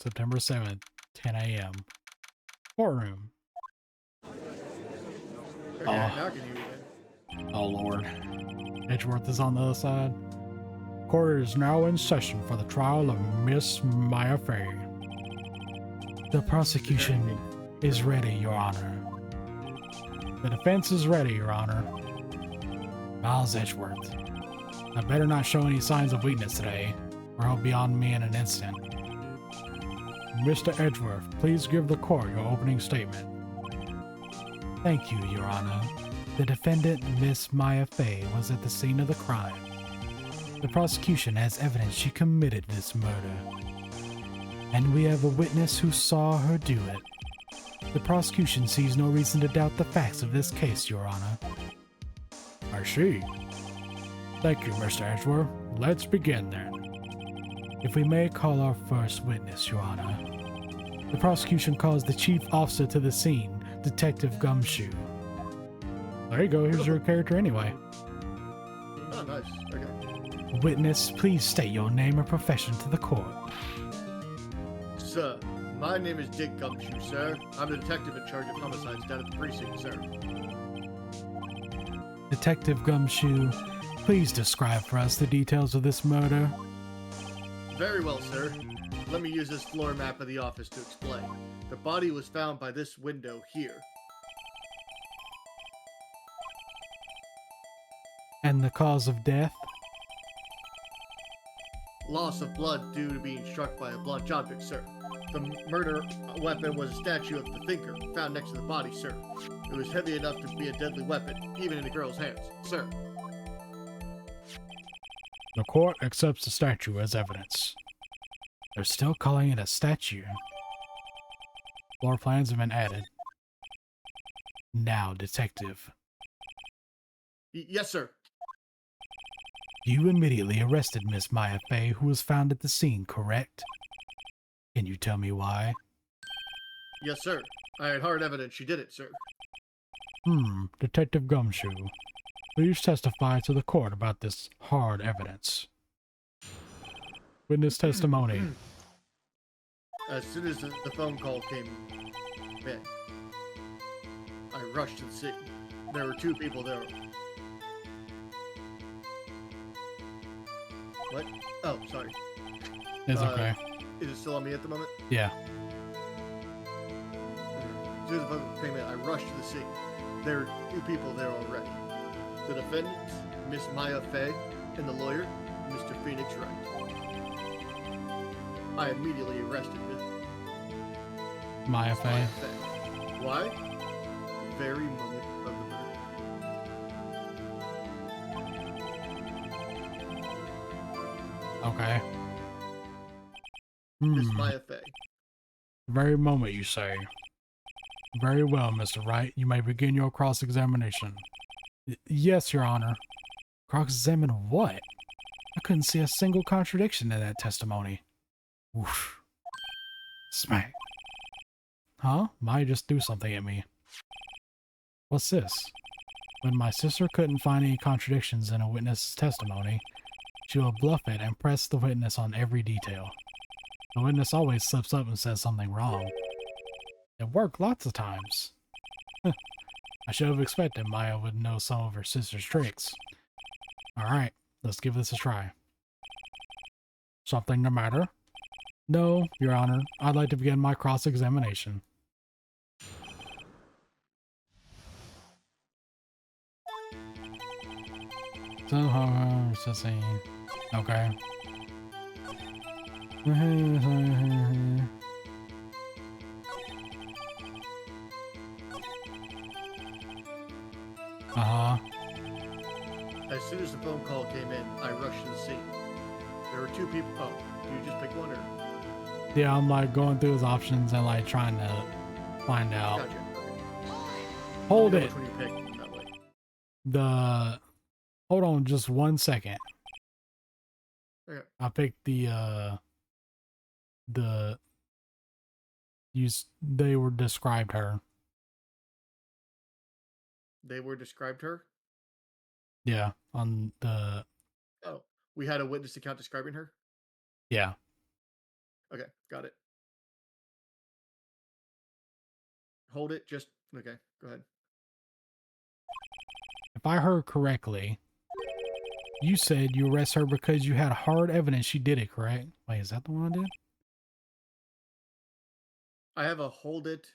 September 7th, 10 a.m. Courtroom. Okay, Oh. now I can hear you again. Oh, Lord. Edgeworth is on the other side. Court is now in session for the trial of Miss Maya Fey. The prosecution is ready, Your Honor. The defense is ready, Your Honor. Miles Edgeworth. I better not show any signs of weakness today, or he'll be on me in an instant. Mr. Edgeworth, please give the court your opening statement. Thank you, Your Honor. The defendant, Miss Maya Fey, was at the scene of the crime. The prosecution has evidence she committed this murder, and we have a witness who saw her do it. The prosecution sees no reason to doubt the facts of this case, Your Honor. I see. Thank you, Mr. Edgeworth. Let's begin then. If we may call our first witness, Your Honor. The prosecution calls the chief officer to the scene, Detective Gumshoe. There you go, here's your character anyway. Oh, nice. Okay. Witness, please state your name and profession to the court. Sir, my name is Dick Gumshoe, sir. I'm the detective in charge of homicides down at the precinct, sir. Detective Gumshoe, please describe for us the details of this murder. Very well, sir. Let me use this floor map of the office to explain. The body was found by this window here. And the cause of death? Loss of blood due to being struck by a blunt object, sir. The murder weapon was a statue of the Thinker found next to the body, sir. It was heavy enough to be a deadly weapon, even in a girl's hands, sir. The court accepts the statue as evidence. They're still calling it a statue. Floor plans have been added. Now, detective. Yes, sir. You immediately arrested Miss Maya Fey, who was found at the scene, correct? Can you tell me why? Yes, sir. I had hard evidence she did it, sir. Detective Gumshoe. Please testify to the court about this hard evidence. Witness testimony. As soon as the phone call came in, I rushed to the scene. There were two people there. What? Oh, sorry. It's okay. Is it still on me at the moment? Yeah. As soon as the phone came in, I rushed to the scene. There were two people there already. The defendant, Miss Maya Fey, and the lawyer, Mr. Phoenix Wright. I immediately arrested Maya Fey. Why? Very moment of the murder. Okay. Miss Maya Fey. Very moment, you say. Very well, Mr. Wright. You may begin your cross-examination. Yes, Your Honor. Cross-examine what? I couldn't see a single contradiction in that testimony. Oof. Smack. Huh? Maya just threw something at me. What's this? When my sister couldn't find any contradictions in a witness's testimony, she will bluff it and press the witness on every detail. The witness always slips up and says something wrong. It worked lots of times. I should have expected Maya would know some of her sister's tricks. Alright, let's give this a try. Something the matter? No, Your Honor. I'd like to begin my cross-examination. Okay. As soon as the phone call came in, I rushed to the scene. There were two people. Oh, do you just pick one or? Yeah, I'm like going through his options and like trying to find out. Gotcha. Hold it. Which one you pick that way. Hold on just 1 second. Okay. I picked they were described her. They were described her? Yeah, on the... Oh, we had a witness account describing her? Yeah. Okay, got it. hold it. Just okay. Go ahead. If I heard correctly, you said you arrest her because you had hard evidence she did it, correct? Wait, is that the one I did? I have a hold it,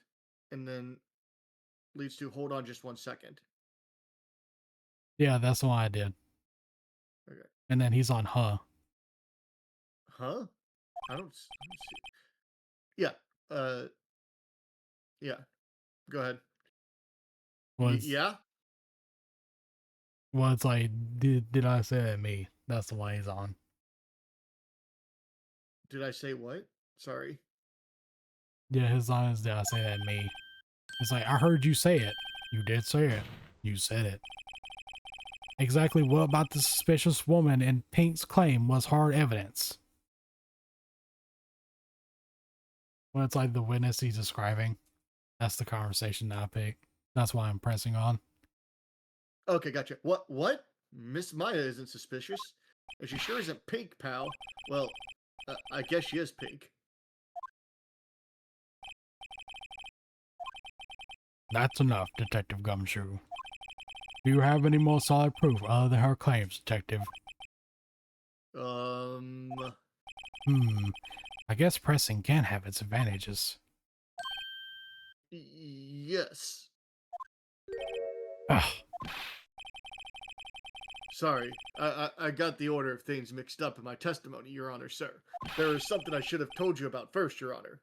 and then leads to hold on just 1 second. Yeah, that's the one I did. Okay. And then he's on huh. Huh? I don't see. Yeah. Uh. Yeah. Go ahead. Was Yeah. well, it's like, did I say that me? That's the one he's on. Did I say what? Sorry. Yeah, his line is, did I say that me? It's like, I heard you say it. You did say it. You said it. Exactly what about the suspicious woman in Pink's claim was hard evidence? Well, it's like the witness he's describing. That's the conversation that I picked. That's why I'm pressing on. Okay, gotcha. What? Miss Maya isn't suspicious. And she sure isn't pink, pal. Well, I guess she is pink. That's enough, Detective Gumshoe. Do you have any more solid proof other than her claims, Detective? I guess pressing can have its advantages. Yes. Ugh. Sorry, I got the order of things mixed up in my testimony, Your Honor, sir. There is something I should have told you about first, Your Honor.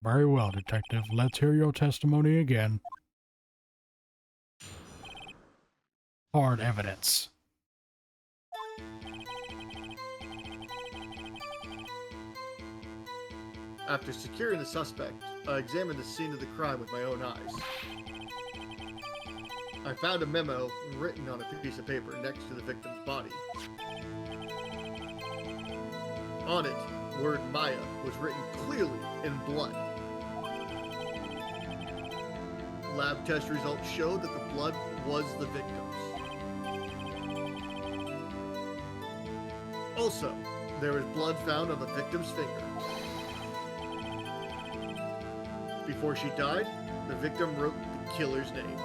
Very well, Detective. Let's hear your testimony again. Hard evidence. After securing the suspect, I examined the scene of the crime with my own eyes. I found a memo written on a piece of paper next to the victim's body. On it, word Maya was written clearly in blood. Lab test results showed that the blood was the victim's. Also, there was blood found on the victim's finger. Before she died, the victim wrote the killer's name.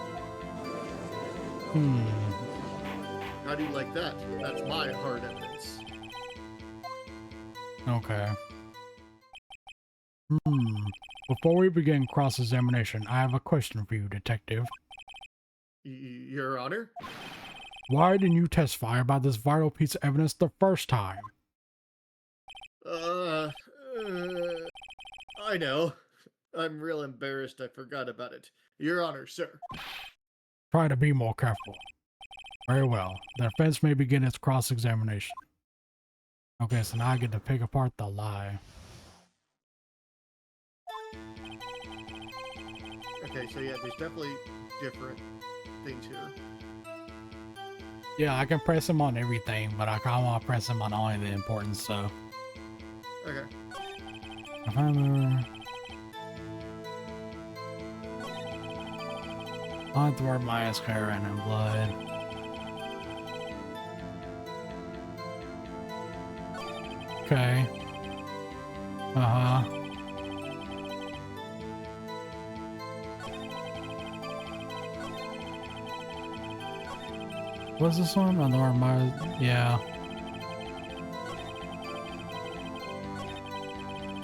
How do you like that? That's my hard evidence. Okay. Before we begin cross-examination, I have a question for you, Detective. Your Honor? Why didn't you testify about this vital piece of evidence the first time? I know. I'm real embarrassed I forgot about it. Your Honor, sir. Try to be more careful. Very well. The defense may begin its cross-examination. Okay, so now I get to pick apart the lie. Okay, so yeah, there's definitely different things here. Yeah, I can press him on everything, but I kind of want to press him on only the important stuff. Okay. If I remember... I'll have to wear my hair and in blood. Okay. What's this one? On the my yeah.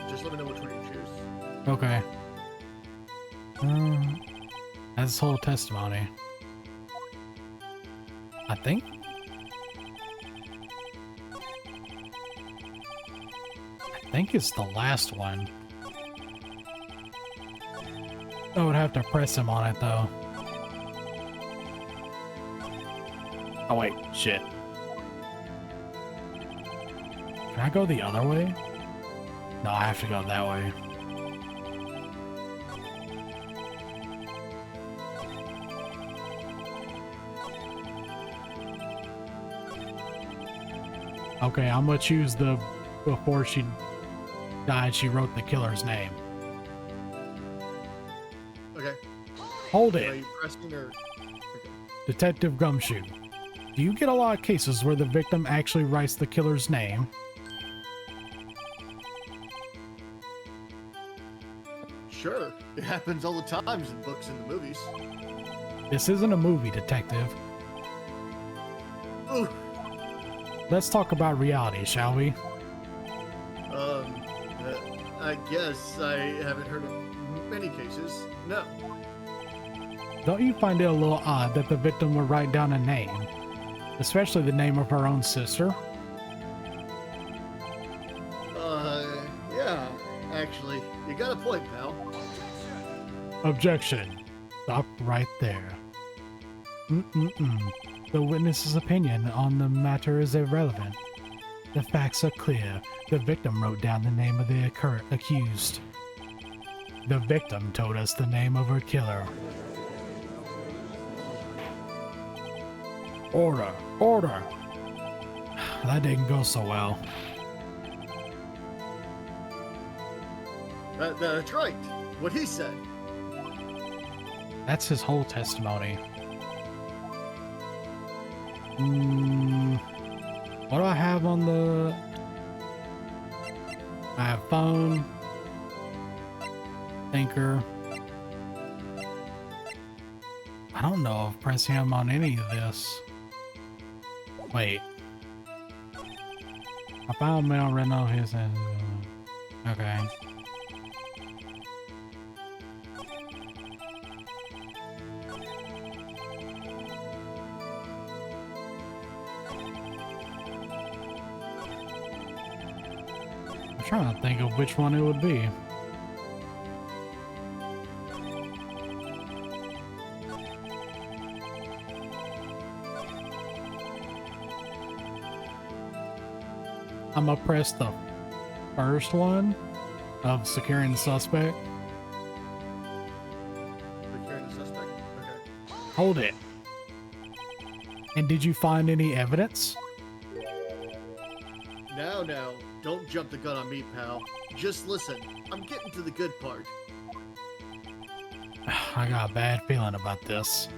Just let me know which one you choose. Okay. That's his whole testimony. I think. I think it's the last one. I would have to press him on it though. Oh wait, shit. Can I go the other way? No, I have to go that way. Okay, I'm gonna choose the before she died, she wrote the killer's name. Okay. Hold Are it. you pressing or? Okay. Detective Gumshoe. Do you get a lot of cases where the victim actually writes the killer's name? Sure, it happens all the times in books and the movies. This isn't a movie, detective. Ooh, Let's talk about reality, shall we? I guess I haven't heard of many cases. No. Don't you find it a little odd that the victim would write down a name, especially the name of her own sister? Yeah, actually, you got a point, pal. Objection. Stop right there. The witness's opinion on the matter is irrelevant. The facts are clear. The victim wrote down the name of the accused. The victim told us the name of her killer. Order! Order! That didn't go so well. That's right. What he said. That's his whole testimony. What do I have on the... I have phone. Thinker. I don't know if pressing him on any of this. Wait. I found mail written on his end. Okay. I'm trying to think of which one it would be. I'm gonna press the first one of securing the suspect. Securing the suspect? Okay. Hold it. And did you find any evidence? Now, don't jump the gun on me, pal. Just listen. I'm getting to the good part. I got a bad feeling about this.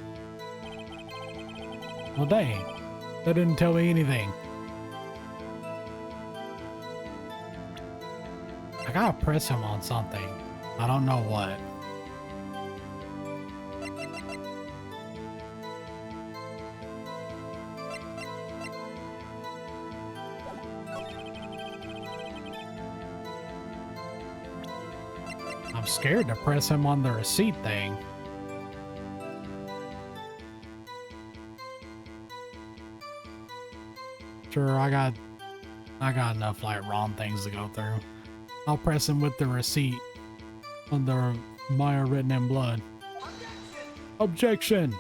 Well, dang. That didn't tell me anything. I gotta press him on something. I don't know what. I'm scared to press him on the receipt thing. Sure, I got enough like wrong things to go through. I'll press him with the receipt under Maya written in blood. Objection!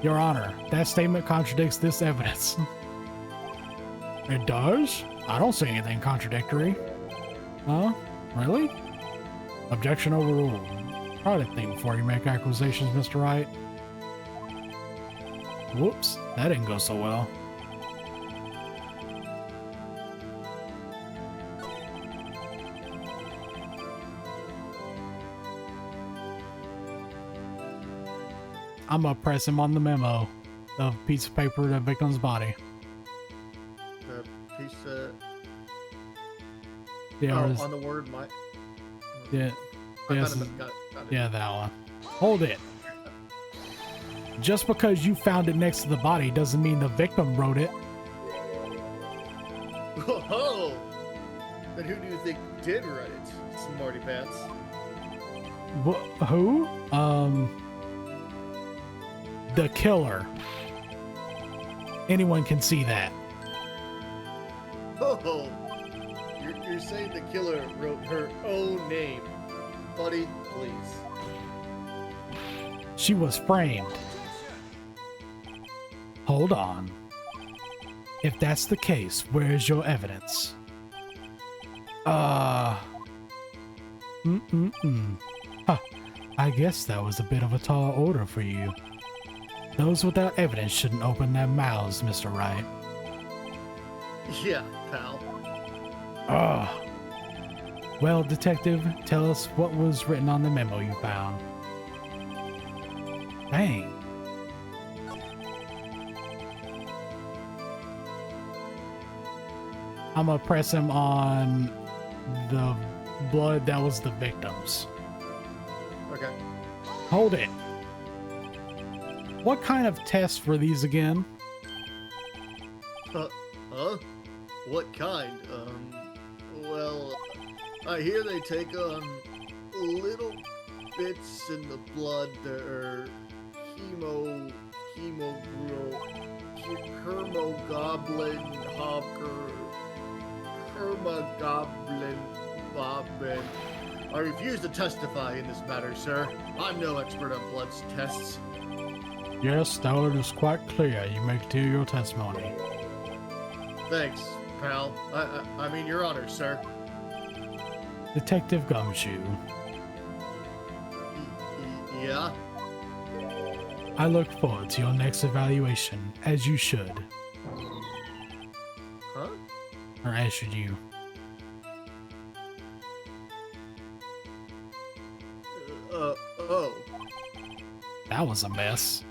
Your Honor, that statement contradicts this evidence. It does? I don't see anything contradictory. Huh? Really? Objection overruled. Try to think before you make accusations, Mr. Wright. Whoops, that didn't go so well. I'm gonna press him on the memo of piece of paper, the victim's body. The piece of... Yeah, on the word my... yeah, yes, Got it. yeah, that one. Hold it. Just because you found it next to the body doesn't mean the victim wrote it. Whoa! Then who do you think did write it? Smarty pants. Who? The killer. Anyone can see that. Oh, you're saying the killer wrote her own name. Buddy, please. She was framed. Hold on. If that's the case, where is your evidence? Huh. I guess that was a bit of a tall order for you. Those without evidence shouldn't open their mouths, Mr. Wright. Yeah, pal. Well, detective, tell us what was written on the memo you found. Dang. I'm gonna press him on the blood that was the victim's. Okay. Hold it. What kind of tests were these again? Huh? What kind? Well, I hear they take little bits in the blood that are hermogoblin bobbin. I refuse to testify in this matter, sir. I'm no expert on blood tests. Yes, that is quite clear. You may continue your testimony. Thanks, pal. I mean, Your Honor, sir. Detective Gumshoe. Yeah? I look forward to your next evaluation, as you should. Huh? Or as should you. Oh. That was a mess.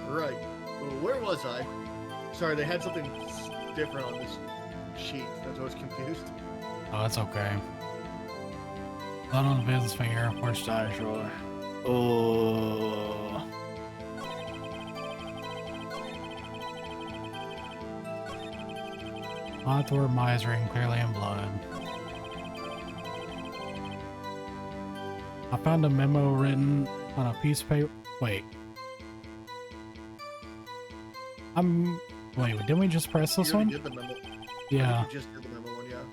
Right. Well, where was I? Sorry, they had something different on this sheet. That's why I was confused. Oh, that's okay. Blood on the business finger. Where's Dice Roy? Oh. Author misering clearly in blood. I found a memo written on a piece of paper. Wait. Wait, didn't we just press this one? Did the memo. Yeah. You just did the memo one, yeah.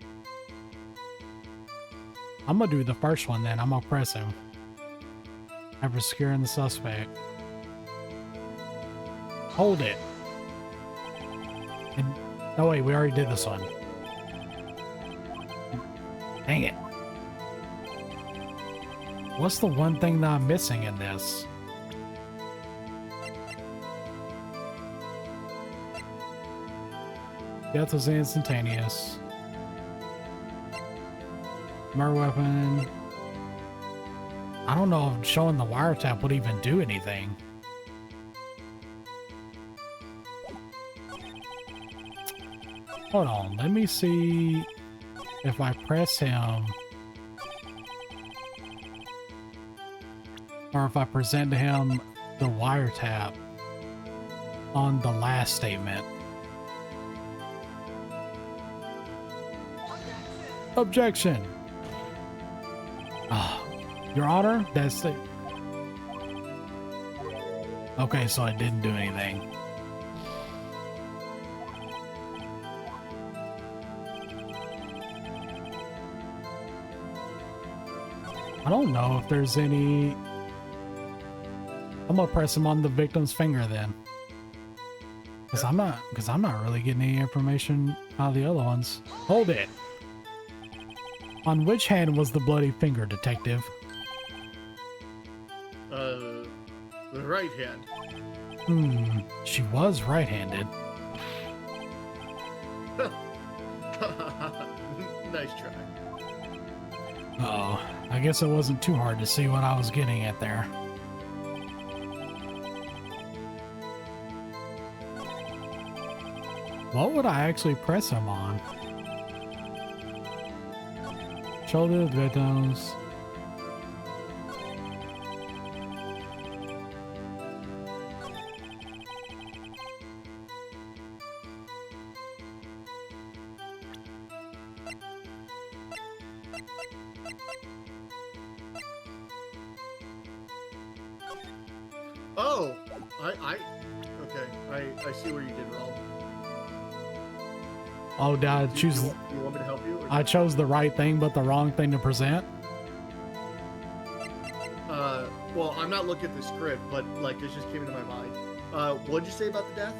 I'm gonna do the first one then. I'm gonna press him. After securing the suspect. Hold it. And, oh wait, we already did this one. Dang it. What's the one thing that I'm missing in this? Death was instantaneous. Murder weapon. I don't know if showing the wiretap would even do anything. Hold on, let me see if I press him or if I present to him the wiretap on the last statement. Objection! Your Honor, that's the... Okay, so I didn't do anything. I don't know if there's any... I'm gonna press him on the victim's finger then. Because I'm not really getting any information out of the other ones. Hold it! On which hand was the bloody finger, detective? The right hand. She was right-handed. Nice try. Uh-oh. I guess it wasn't too hard to see what I was getting at there. What would I actually press him on? Shoulder victims. Oh, okay. I see where you did wrong. Oh, did I choose? You want me to help you? Or I chose the right thing, but the wrong thing to present. Well, I'm not looking at the script, but like this just came into my mind. What'd you say about the death?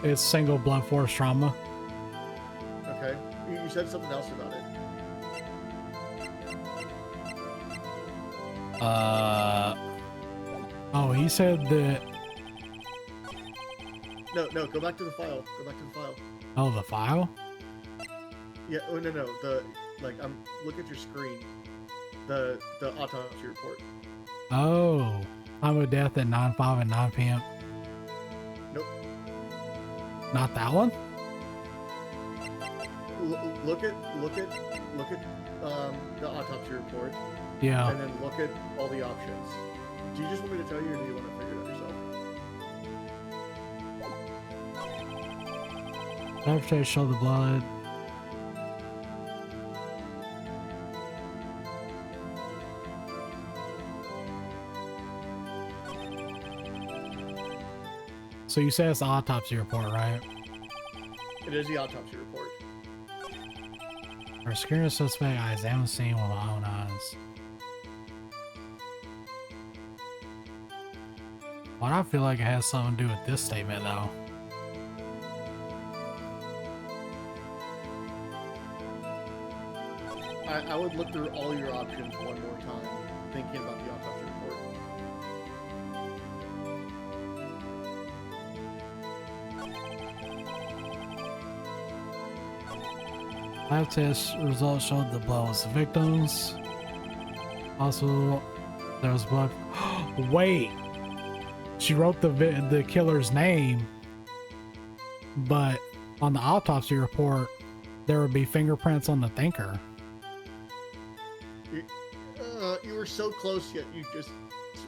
It's single blunt force trauma. Okay. You said something else about it. Oh, he said that. No, go back to the file. Go back to the file. Oh, the file? Yeah, oh, no. I'm look at your screen. The autopsy report. Oh, time of death at 9:05 and 9 p.m. Nope. Not that one? Look at the autopsy report, Yeah. and then look at all the options. Do you just want me to tell you, or do you want to figure it out yourself? After I show the blood. So you say it's the autopsy report, right? It is the autopsy report. For securing suspect, I examined the scene with my own eyes. Well, I feel like it has something to do with this statement, though. I would look through all your options one more time, thinking about the autopsy report. Lab test results showed the blood was the victim's. Also, there was blood. Wait, she wrote the killer's name, but on the autopsy report, there would be fingerprints on the thinker. You were so close, yet you just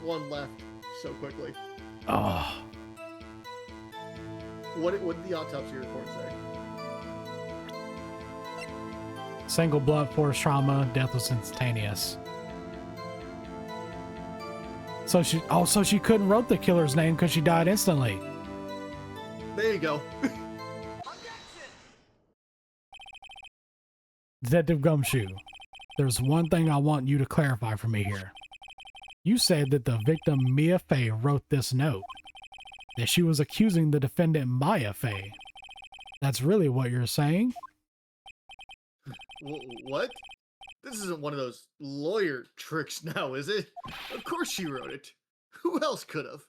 one left so quickly. Oh, What did the autopsy report say? single blunt force trauma. Death was instantaneous. So she couldn't wrote the killer's name because she died instantly. There you go. Detective Gumshoe, there's one thing I want you to clarify for me here. You said that the victim Mia Fey wrote this note, that she was accusing the defendant Maya Fey. That's really what you're saying? What? This isn't one of those lawyer tricks now, is it? Of course she wrote it. Who else could have?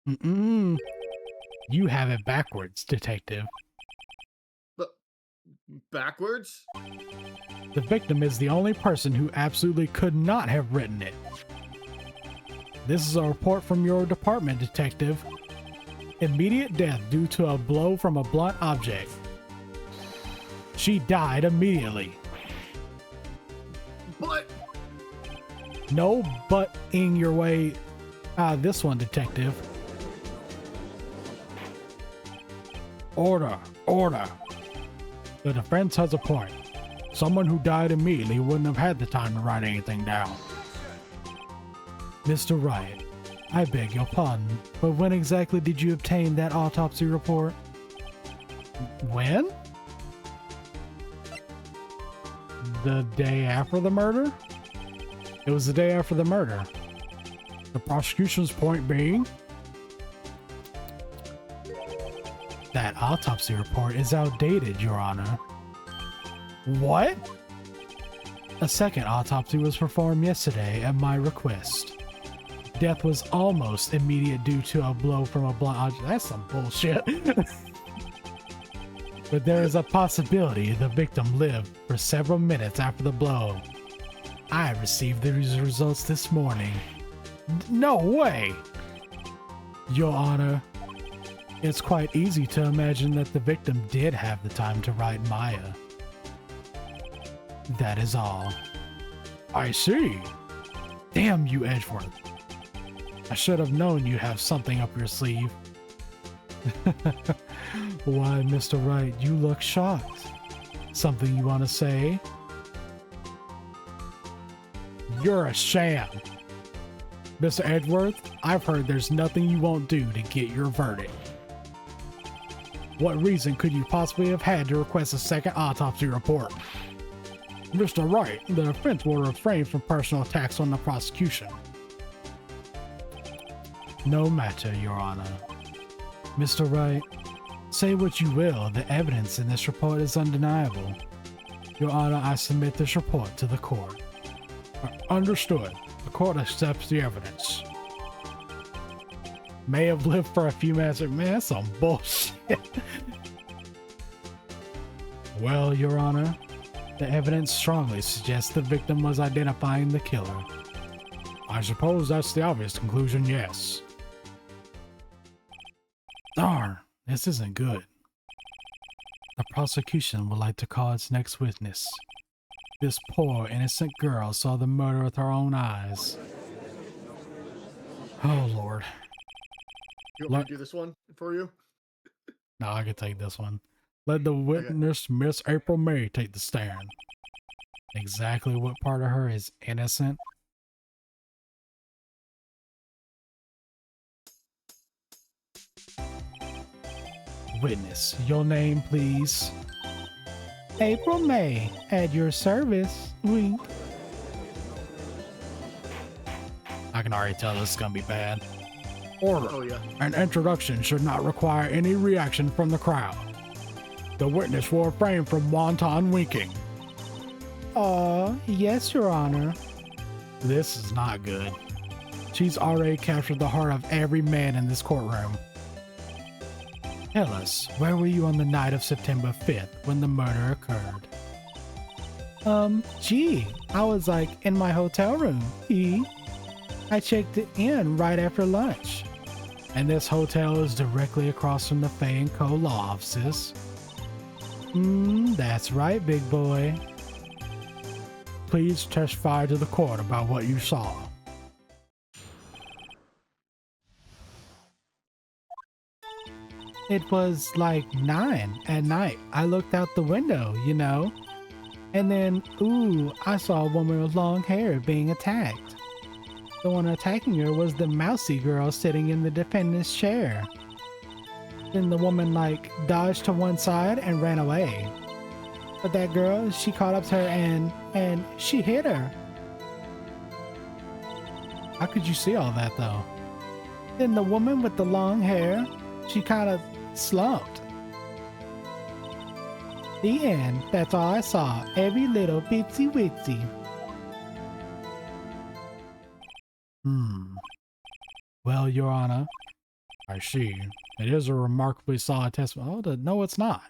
Mm-mm. You have it backwards, detective. But backwards? The victim is the only person who absolutely could not have written it. This is a report from your department, detective. Immediate death due to a blow from a blunt object. She died immediately. But No butting your way out of this one, detective. Order, order. The defense has a point. Someone who died immediately wouldn't have had the time to write anything down. Mr. Wright, I beg your pardon, but when exactly did you obtain that autopsy report? When? The day after the murder? It was the day after the murder. The prosecution's point being that autopsy report is outdated, Your Honor. What? A second autopsy was performed yesterday at my request. Death was almost immediate due to a blow from a blunt object. That's some bullshit. But there is a possibility the victim lived for several minutes after the blow. I received these results this morning. No way! Your Honor, it's quite easy to imagine that the victim did have the time to write Maya. That is all. I see. Damn you, Edgeworth. I should have known you have something up your sleeve. Why, Mr. Wright, you look shocked. Something you want to say? You're a sham. Mr. Edgeworth, I've heard there's nothing you won't do to get your verdict. What reason could you possibly have had to request a second autopsy report? Mr. Wright, the defense will refrain from personal attacks on the prosecution. No matter, Your Honor. Mr. Wright, say what you will, the evidence in this report is undeniable. Your Honor, I submit this report to the court. Understood. The court accepts the evidence. May have lived for a few minutes. Man, that's some bullshit. Well, Your Honor, the evidence strongly suggests the victim was identifying the killer. I suppose that's the obvious conclusion, yes. Darn, This isn't good. The prosecution would like to call its next witness. This poor, innocent girl saw the murder with her own eyes. Oh, Lord. You want me to do this one for you? No, I can take this one. Let the witness, Miss April May, take the stand. Exactly what part of her is innocent? Witness, your name, please. April May, at your service. Wink. I can already tell this is gonna be bad. Order. Oh, yeah. An introduction should not require any reaction from the crowd. The witness will refrain from wanton winking. Yes, Your Honor. This is not good. She's already captured the heart of every man in this courtroom. Tell us, where were you on the night of September 5th when the murder occurred? Gee, I was like in my hotel room. I checked it in right after lunch. And this hotel is directly across from the Fay & Co. law offices. That's right, big boy. Please testify to the court about what you saw. It was like 9 at night. I looked out the window, you know. And then, I saw a woman with long hair being attacked. The one attacking her was the mousy girl sitting in the defendant's chair. Then the woman, dodged to one side and ran away. But that girl, she caught up to her and she hit her. How could you see all that, though? Then the woman with the long hair, she kind of slumped. The end. That's all I saw. Every little bitsy witsy. Well, Your Honor, I see. It is a remarkably solid testimony. Oh, no, it's not.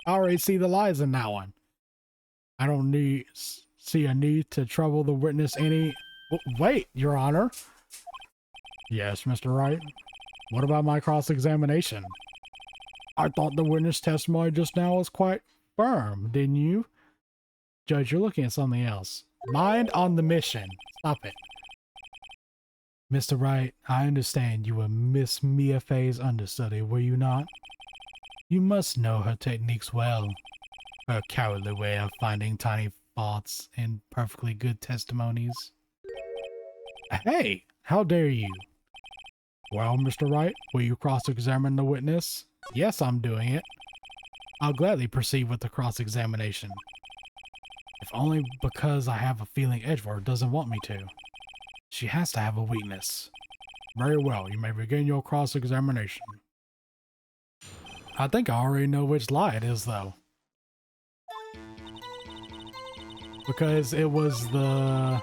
I already see the lies in that one. I don't see a need to trouble the witness any... Wait, Your Honor. Yes, Mr. Wright. What about my cross-examination? I thought the witness testimony just now was quite firm, didn't you? Judge, you're looking at something else. Mind on the mission. Stop it. Mr. Wright, I understand you were Miss Mia Fay's understudy, were you not? You must know her techniques well. Her cowardly way of finding tiny faults in perfectly good testimonies. Hey, how dare you? Well, Mr. Wright, will you cross-examine the witness? Yes, I'm doing it. I'll gladly proceed with the cross-examination. If only because I have a feeling Edward doesn't want me to. She has to have a weakness. Very well, you may begin your cross-examination. I think I already know which lie it is, though. Because it was the...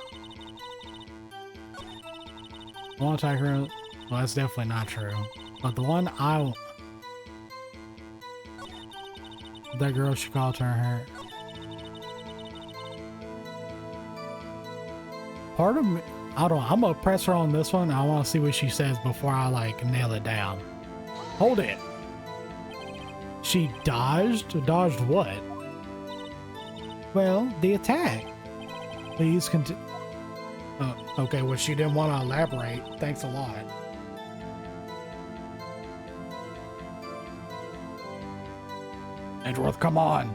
one attacker... Well, that's definitely not true. But the one that girl, she called her... Part of me... I don't know. I'm gonna press her on this one. I want to see what she says before I, nail it down. Hold it. She dodged? Dodged what? Well, the attack. Please continue. Okay, well, she didn't want to elaborate. Thanks a lot. Edgeworth, come on.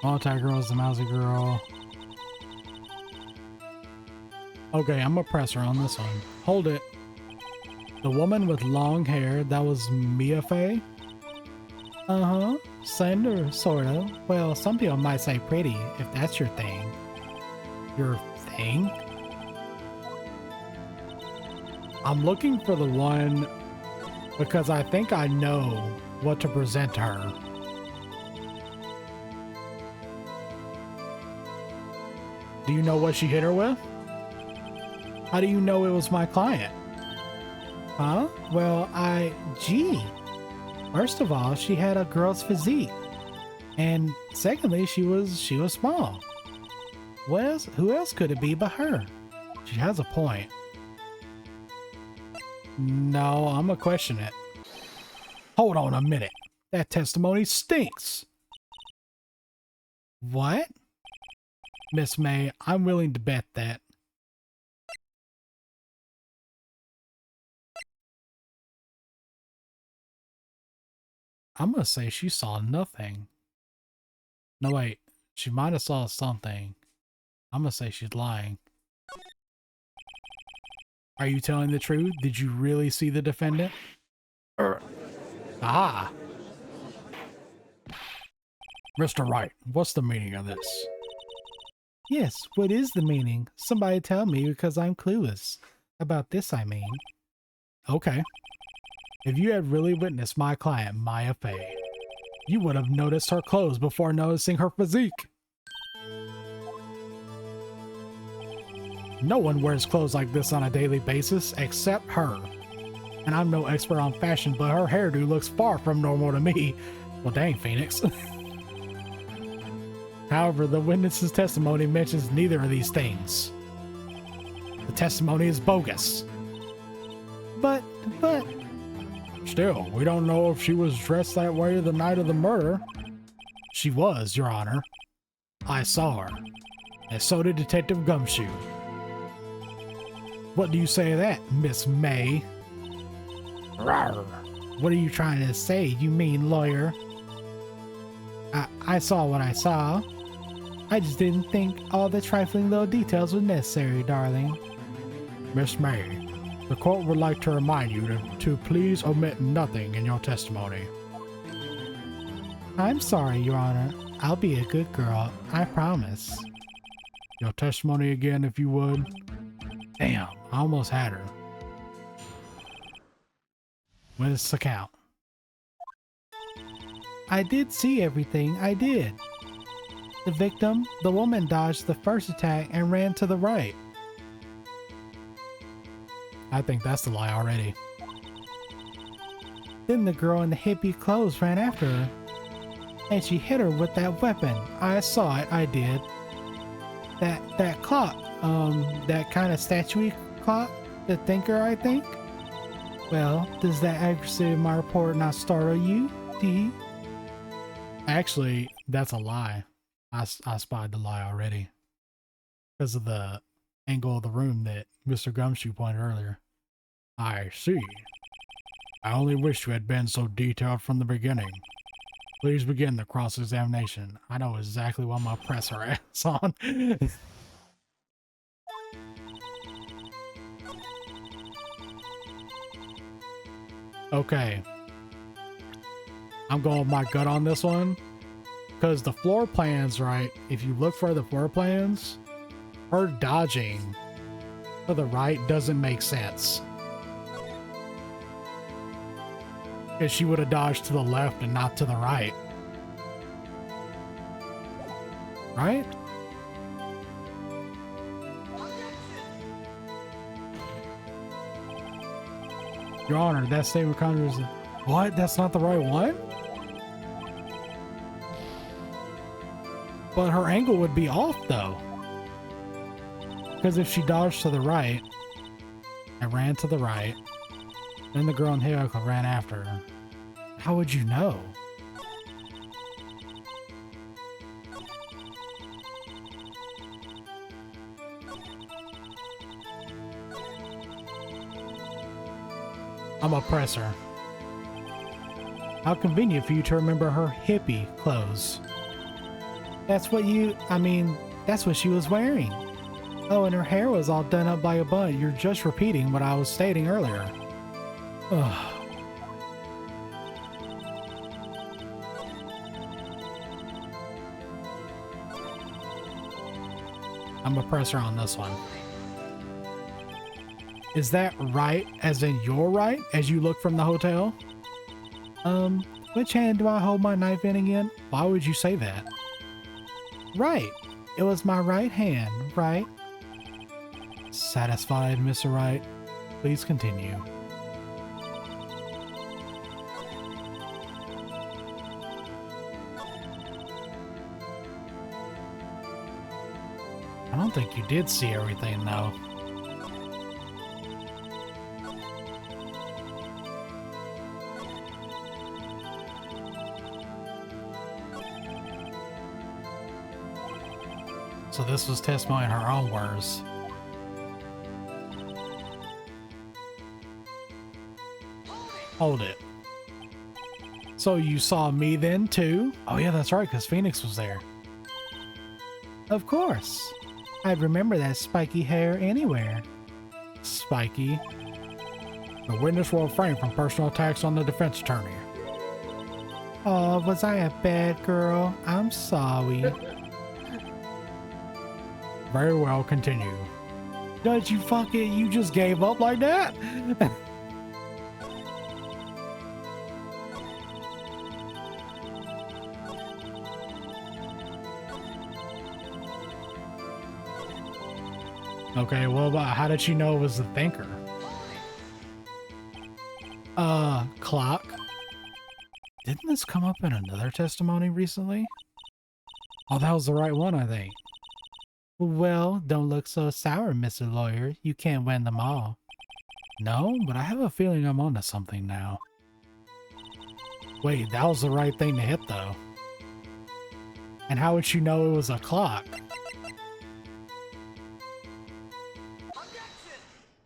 Multi girl is the mousy girl. Okay, I'm gonna press her on this one. Hold it. The woman with long hair, that was Mia Fay? Uh-huh. Slender, sort of. Well, some people might say pretty, if that's your thing. Your thing? I'm looking for the one because I think I know what to present her. Do you know what she hit her with? How do you know it was my client? Huh? Well, gee. First of all, she had a girl's physique. And secondly, she was small. Who else could it be but her? She has a point. No, I'm gonna question it. Hold on a minute. That testimony stinks. What? Miss May, I'm willing to bet that. I'm gonna say she saw nothing. No, wait. She might have saw something. I'm gonna say she's lying. Are you telling the truth? Did you really see the defendant? Ah. Mr. Wright, what's the meaning of this? Yes, what is the meaning? Somebody tell me because I'm clueless. About this, I mean. Okay. If you had really witnessed my client, Maya Fey, you would have noticed her clothes before noticing her physique. No one wears clothes like this on a daily basis except her. And I'm no expert on fashion, but her hairdo looks far from normal to me. Well, dang, Phoenix. However, the witness's testimony mentions neither of these things. The testimony is bogus. But... Still, we don't know if she was dressed that way the night of the murder. She was, Your Honor. I saw her. And so did Detective Gumshoe. What do you say to that, Miss May? Rawr. What are you trying to say, you mean lawyer? I saw what I saw. I just didn't think all the trifling little details were necessary, darling. Miss May, the court would like to remind you to please omit nothing in your testimony. I'm sorry, Your Honor. I'll be a good girl, I promise. Your testimony again, if you would. Damn, I almost had her. Witness account. I did see everything, I did. The victim, the woman, dodged the first attack and ran to the right. I think that's the lie already. Then the girl in the hippie clothes ran after her. And she hit her with that weapon. I saw it, I did. That clock, that kind of statuey clock, the thinker, I think? Well, does that accuracy of my report not startle you, Dee? Actually, that's a lie. I spied the lie already. Because of the angle of the room that Mr. Gumshoe pointed earlier. I see. I only wish you had been so detailed from the beginning. Please begin the cross-examination. I know exactly what I'm gonna press her ass on. Okay. I'm going with my gut on this one. Because the floor plans, right? If you look for the floor plans, her dodging to the right doesn't make sense. Because she would have dodged to the left and not to the right. Right? Your Honor, that statement conjures... What? That's not the right one? But her angle would be off, though. Because if she dodged to the right and ran to the right, then the girl in the vehicle ran after her. How would you know? I'm a presser. How convenient for you to remember her hippie clothes. That's what that's what she was wearing. Oh, and her hair was all done up by a bun. You're just repeating what I was stating earlier. Ugh. I'm a presser on this one. Is that right as in your right as you look from the hotel? Which hand do I hold my knife in again? Why would you say that? Right. It was my right hand, right? Satisfied, Mr. Wright? Please continue. I don't think you did see everything, though. So this was testimony in her own words. Hold it. So you saw me then too? Oh yeah, that's right, because Phoenix was there. Of course. I'd remember that spiky hair anywhere. Spiky. The witness will refrain from personal attacks on the defense attorney. Oh, was I a bad girl? I'm sorry. Very well, continue. Don't you fuck it, you just gave up like that? Okay, well, how did you know it was the thinker? Clock. Didn't this come up in another testimony recently? Oh, that was the right one, I think. Well, don't look so sour, Mr. Lawyer. You can't win them all. No, but I have a feeling I'm onto something now. Wait, that was the right thing to hit, though. And how would you know it was a clock?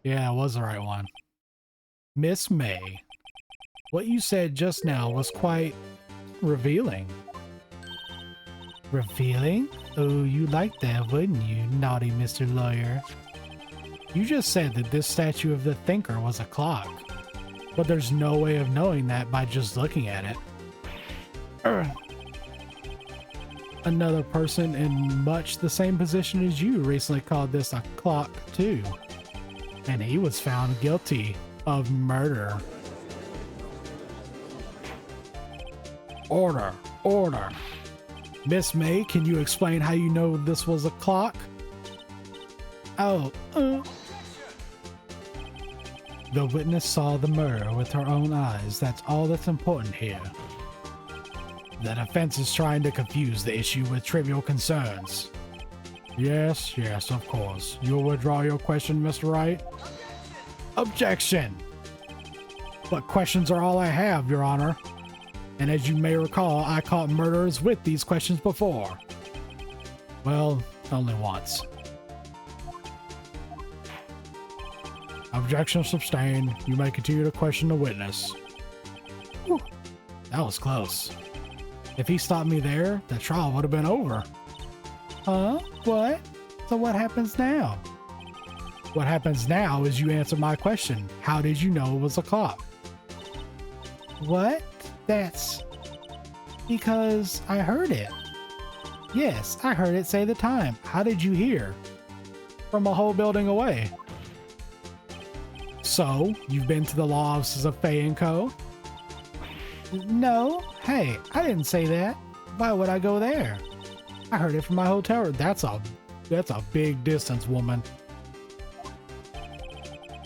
Yeah, it was the right one. Miss May, what you said just now was quite revealing. Revealing? Oh, you like that, wouldn't you, naughty Mr. Lawyer? You just said that this statue of the thinker was a clock, but there's no way of knowing that by just looking at it. Another person in much the same position as you recently called this a clock too, and he was found guilty of murder. Order, order. Miss May, can you explain how you know this was a clock? Oh, The witness saw the murder with her own eyes. That's all that's important here. The defense is trying to confuse the issue with trivial concerns. Yes, of course. You'll withdraw your question, Mr. Wright? Objection! But questions are all I have, Your Honor. And as you may recall, I caught murderers with these questions before. Well, only once. Objection sustained. You may continue to question the witness. Whew, that was close. If he stopped me there, the trial would have been over. Huh? What? So what happens now? What happens now is you answer my question. How did you know it was a clock? What? That's because I heard it. Yes, I heard it say the time. How did you hear? From a whole building away. So, you've been to the law offices of Faye & Co.? No. Hey, I didn't say that. Why would I go there? I heard it from my hotel room. That's a big distance, woman.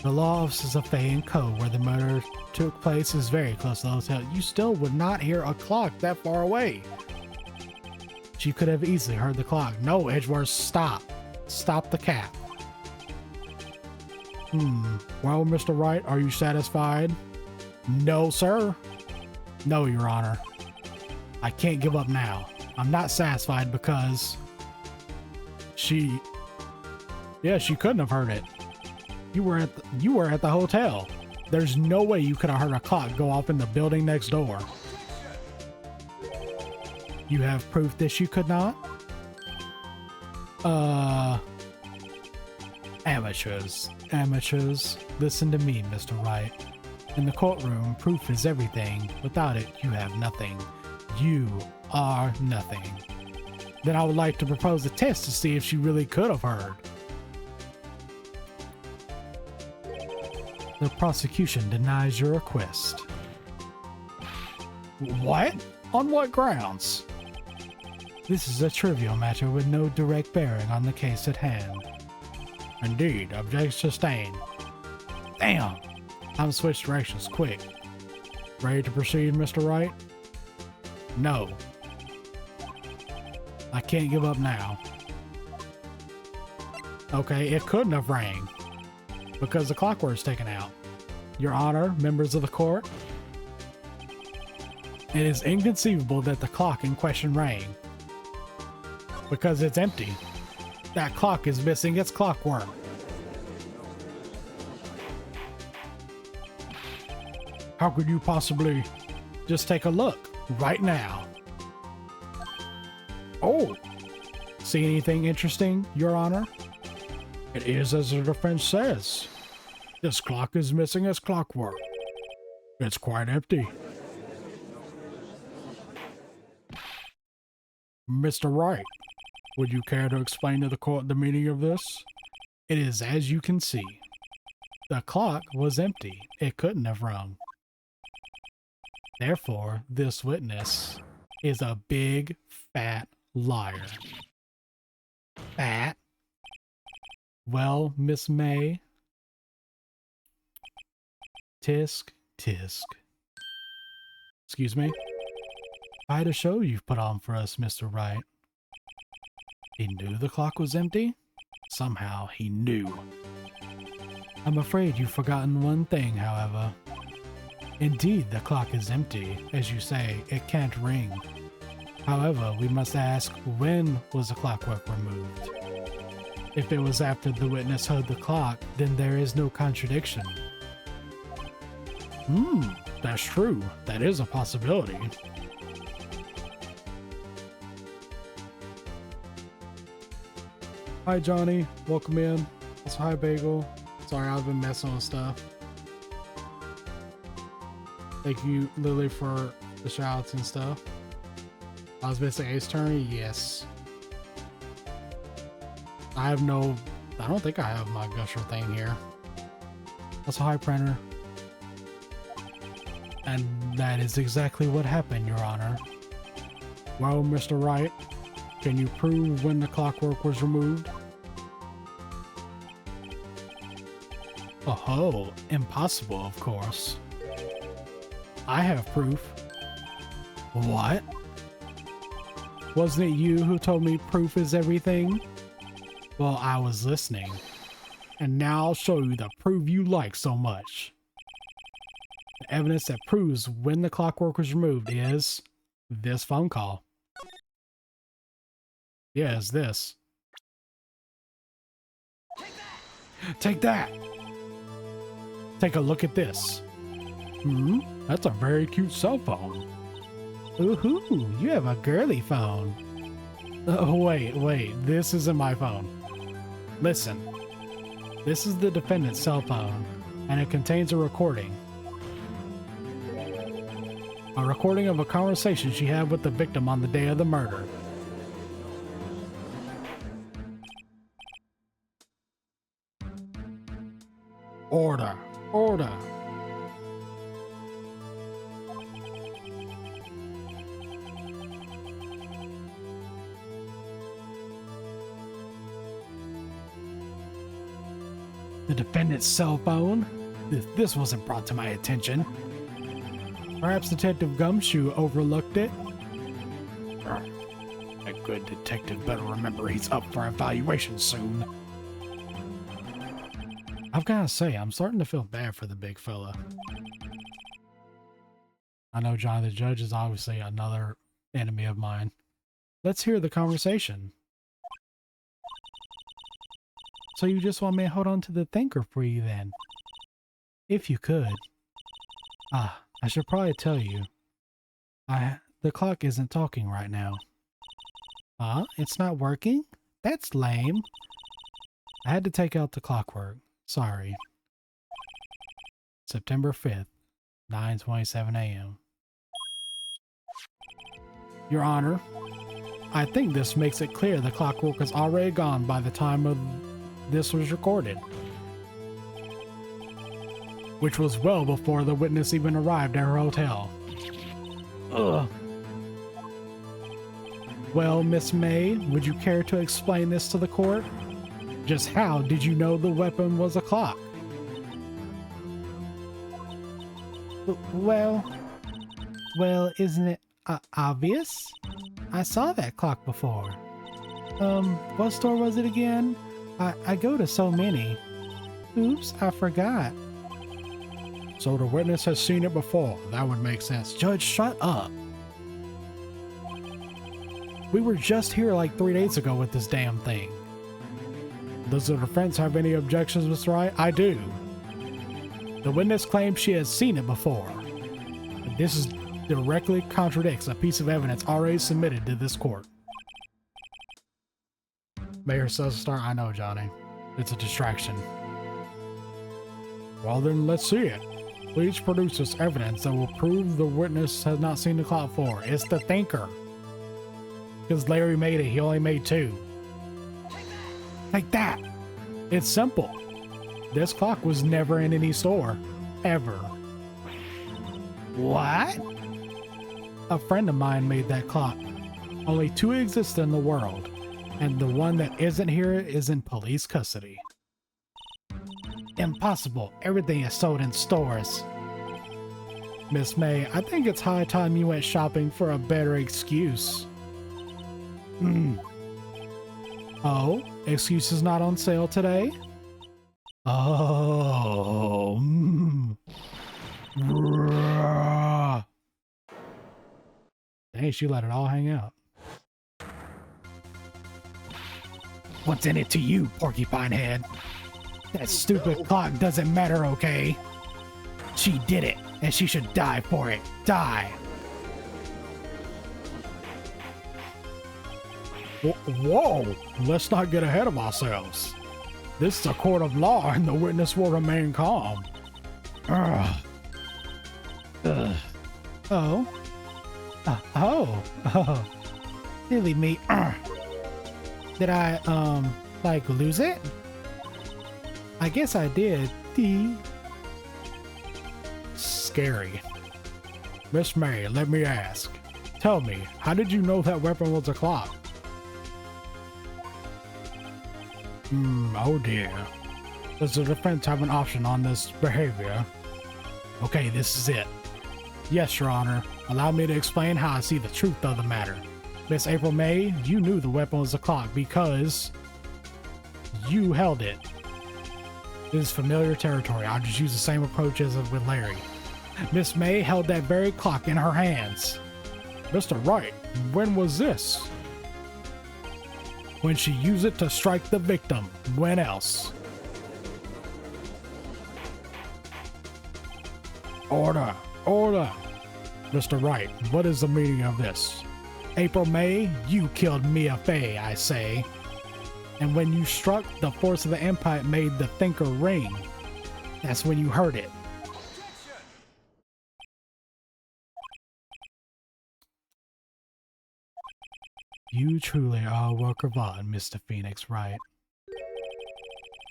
The law offices of Faye & Co., where the murder took place, is very close to the hotel. You still would not hear a clock that far away. She could have easily heard the clock. No, Edgeworth, stop. Stop the cap. Well, Mr. Wright, are you satisfied? No, sir. No, Your Honor. I can't give up now. I'm not satisfied because she couldn't have heard it. You were at the hotel. There's no way you could have heard a clock go off in the building next door. You have proof that you could not? Amateurs. Listen to me, Mr. Wright. In the courtroom, proof is everything. Without it, you have nothing. You are nothing. Then I would like to propose a test to see if she really could have heard. The prosecution denies your request. What? On what grounds? This is a trivial matter with no direct bearing on the case at hand. Indeed, objection sustained. Damn! Time to switch directions quick. Ready to proceed, Mr. Wright? No. I can't give up now. Okay, it couldn't have rang because the clock was taken out. Your Honor, members of the court, it is inconceivable that the clock in question rang because it's empty. That clock is missing its clockwork. How could you possibly? Just take a look right now. Oh, see anything interesting, Your Honor? It is as the defense says. This clock is missing its clockwork. It's quite empty. Mr. Wright, would you care to explain to the court the meaning of this? It is as you can see. The clock was empty. It couldn't have rung. Therefore, this witness is a big, fat liar. Fat? Well, Miss May. Tisk, tisk. Excuse me? Quite a show you've put on for us, Mr. Wright. He knew the clock was empty? Somehow he knew. I'm afraid you've forgotten one thing, however. Indeed, the clock is empty. As you say, it can't ring. However, we must ask, when was the clockwork removed? If it was after the witness heard the clock, then there is no contradiction. That's true. That is a possibility. Hi, Johnny. Welcome in. Also, hi, Bagel. Sorry, I've been messing with stuff. Thank you, Lily, for the shoutouts and stuff. I was missing Ace turn? Yes. I don't think I have my Gusher thing here. Also, hi, Printer. And that is exactly what happened, Your Honor. Well, Mr. Wright, can you prove when the clockwork was removed? Oh, impossible, of course. I have proof. What? Wasn't it you who told me proof is everything? Well, I was listening. And now I'll show you the proof you like so much. The evidence that proves when the clockwork was removed is this phone call. Yeah, it's this. Take that! Take a look at this. That's a very cute cell phone. Ooh, you have a girly phone. Oh, wait, this isn't my phone. Listen, this is the defendant's cell phone, and it contains a recording. A recording of a conversation she had with the victim on the day of the murder. Order. The defendant's cell phone? This wasn't brought to my attention. Perhaps Detective Gumshoe overlooked it? A good detective better remember he's up for evaluation soon. I've gotta say, I'm starting to feel bad for the big fella. I know John the Judge is obviously another enemy of mine. Let's hear the conversation. So you just want me to hold on to the thinker for you then? If you could. I should probably tell you. The clock isn't talking right now. It's not working? That's lame. I had to take out the clockwork. Sorry. September 5th, 9:27 a.m. Your Honor, I think this makes it clear the clockwork was already gone by the time this was recorded. Which was well before the witness even arrived at her hotel. Ugh. Well, Miss May, would you care to explain this to the court? Just how did you know the weapon was a clock? Well, isn't it obvious? I saw that clock before. What store was it again? I go to so many. Oops, I forgot. So the witness has seen it before. That would make sense. Judge, shut up. We were just here like 3 days ago with this damn thing. Does the defense have any objections, Mr. Wright? I do. The witness claims she has seen it before. This directly contradicts a piece of evidence already submitted to this court. Mayor says start. I know, Johnny. It's a distraction. Well then, let's see it. Please produce this evidence that will prove the witness has not seen the clock before. It's the thinker. Because Larry made it, he only made 2. Like that. It's simple. This clock was never in any store. Ever. What? A friend of mine made that clock. Only 2 exist in the world. And the one that isn't here is in police custody. Impossible. Everything is sold in stores. Miss May, I think it's high time you went shopping for a better excuse. Oh, excuses not on sale today? Oh. Dang, she let it all hang out. What's in it to you, porcupine head? That stupid clock doesn't matter, okay? She did it, and she should die for it. Die! Whoa! Let's not get ahead of ourselves. This is a court of law, and the witness will remain calm. Oh. Oh. Silly me. Did I, like, lose it? I guess I did. Scary. Miss May, let me ask. Tell me, how did you know that weapon was a clock? Oh dear. Does the defense have an option on this behavior? Okay, this is it. Yes, Your Honor. Allow me to explain how I see the truth of the matter. Miss April May, you knew the weapon was a clock because you held it. This is familiar territory. I'll just use the same approach as with Larry. Miss May held that very clock in her hands. Mr. Wright, when was this? When she used it to strike the victim. When else? Order! Order! Mr. Wright, what is the meaning of this? April May, you killed Mia Fey, I say. And when you struck, the force of the impact made the thinker ring. That's when you heard it. You truly are a work of art, Mr. Phoenix Wright.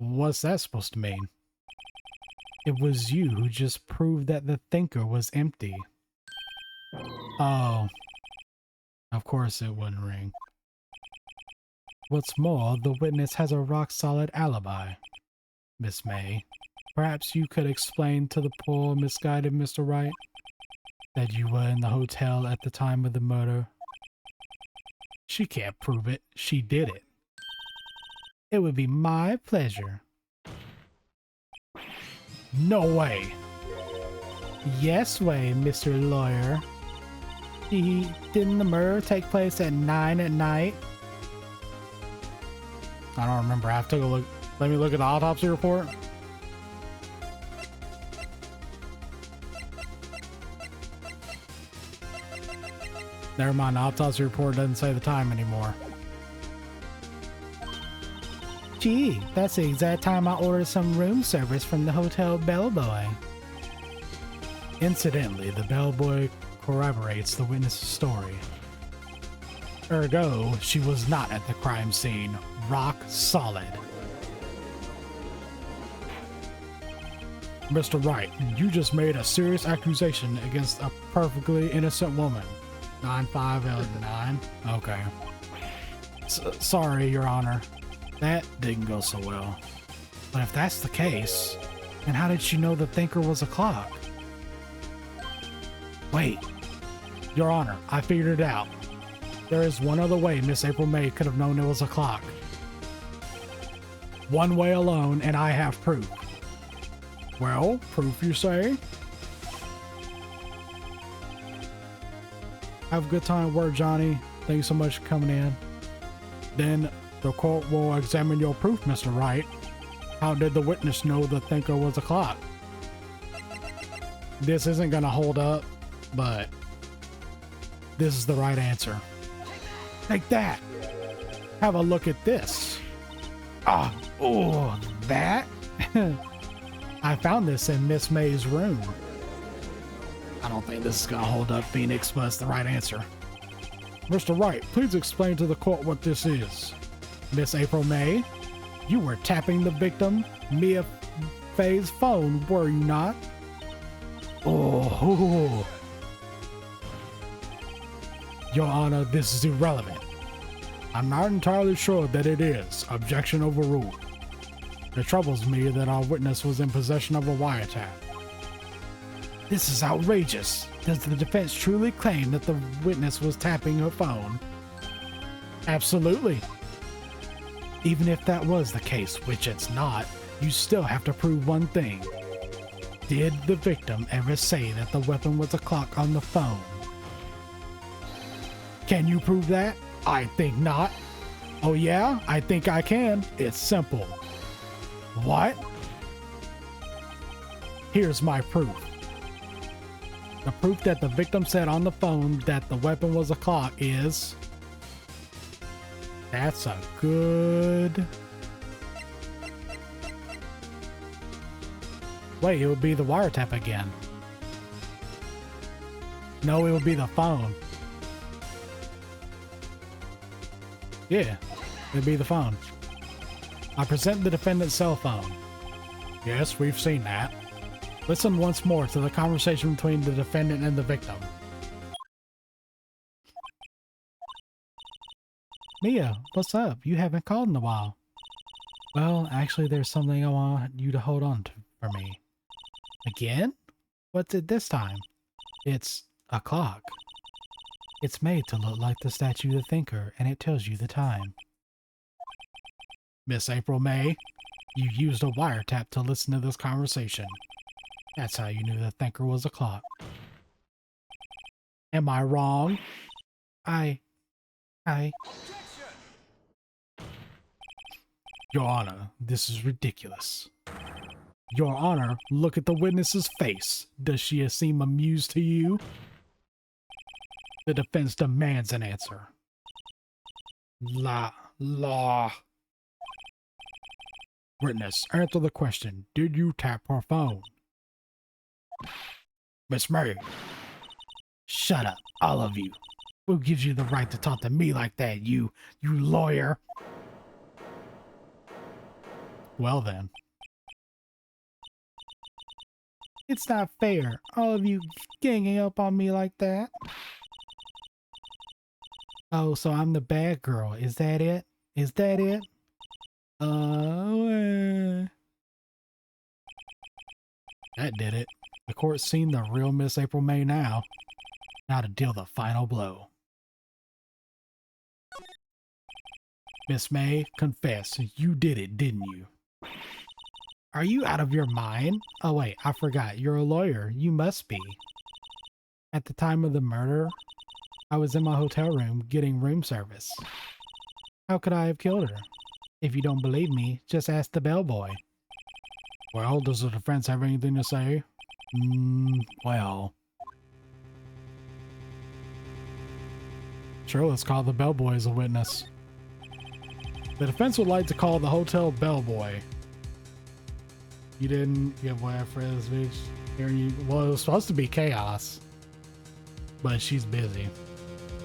What's that supposed to mean? It was you who just proved that the thinker was empty. Oh. Of course it wouldn't ring. What's more, the witness has a rock-solid alibi. Miss May, perhaps you could explain to the poor, misguided Mr. Wright that you were in the hotel at the time of the murder. She can't prove it. She did it. It would be my pleasure. No way. Yes way, Mr. Lawyer. Didn't the murder take place at 9 at night? I don't remember. I have to go look. Let me look at the autopsy report. Never mind, the autopsy report doesn't say the time anymore. Gee, that's the exact time I ordered some room service from the hotel bellboy. Incidentally, the bellboy corroborates the witness's story. Ergo, she was not at the crime scene. Rock solid. Mr. Wright, you just made a serious accusation against a perfectly innocent woman. 9589. Okay. Sorry, Your Honor. That didn't go so well. But if that's the case, then how did she know the thinker was a clock? Wait. Your Honor, I figured it out. There is one other way Miss April May could have known it was a clock. One way alone, and I have proof. Well, proof you say? Have a good time at work, Johnny. Thank you so much for coming in. Then The court will examine your proof, Mr. Wright. How did the witness know the thinker was a clock? This isn't gonna hold up, but this is the right answer. Take that! Have a look at this. Ah, oh, that? I found this in Miss May's room. I don't think this is gonna hold up, Phoenix, but it's the right answer. Mr. Wright, please explain to the court what this is. Miss April May, you were tapping the victim, Mia Faye's phone, were you not? Oh. Your Honor, this is irrelevant. I'm not entirely sure that it is. Objection overruled. It troubles me that our witness was in possession of a wiretap. This is outrageous. Does the defense truly claim that the witness was tapping her phone? Absolutely. Even if that was the case, which it's not, you still have to prove one thing. Did the victim ever say that the weapon was a clock on the phone? Can you prove that? I think not. Oh yeah? I think I can. It's simple. What? Here's my proof. The proof that the victim said on the phone that the weapon was a clock is... That's a good... Wait, it would be the wiretap again. No, it would be the phone. Yeah, it would be the phone. I present the defendant's cell phone. Yes, we've seen that. Listen once more to the conversation between the defendant and the victim. Mia, what's up? You haven't called in a while. Well, actually, there's something I want you to hold on to for me. Again? What's it this time? It's a clock. It's made to look like the statue of the thinker, and it tells you the time. Miss April May, you used a wiretap to listen to this conversation. That's how you knew the thinker was a clock. Am I wrong? Your Honor, this is ridiculous. Your Honor, look at the witness's face. Does she seem amused to you? The defense demands an answer. Law. Witness, answer the question. Did you tap her phone? Miss Murray. Shut up, all of you. Who gives you the right to talk to me like that, you lawyer? Well then. It's not fair, all of you ganging up on me like that. Oh, so I'm the bad girl, is that it? Is that it? That did it. The court's seen the real Miss April May now. Now to deal the final blow. Miss May, confess, you did it, didn't you? Are you out of your mind? Oh wait, I forgot, you're a lawyer. You must be. At the time of the murder, I was in my hotel room getting room service. How could I have killed her? If you don't believe me, just ask the bellboy. Well, does the defense have anything to say? Well. Sure, let's call the bellboy as a witness. The defense would like to call the hotel bellboy. You didn't get what for this bitch? Well, it was supposed to be Chaos. But she's busy.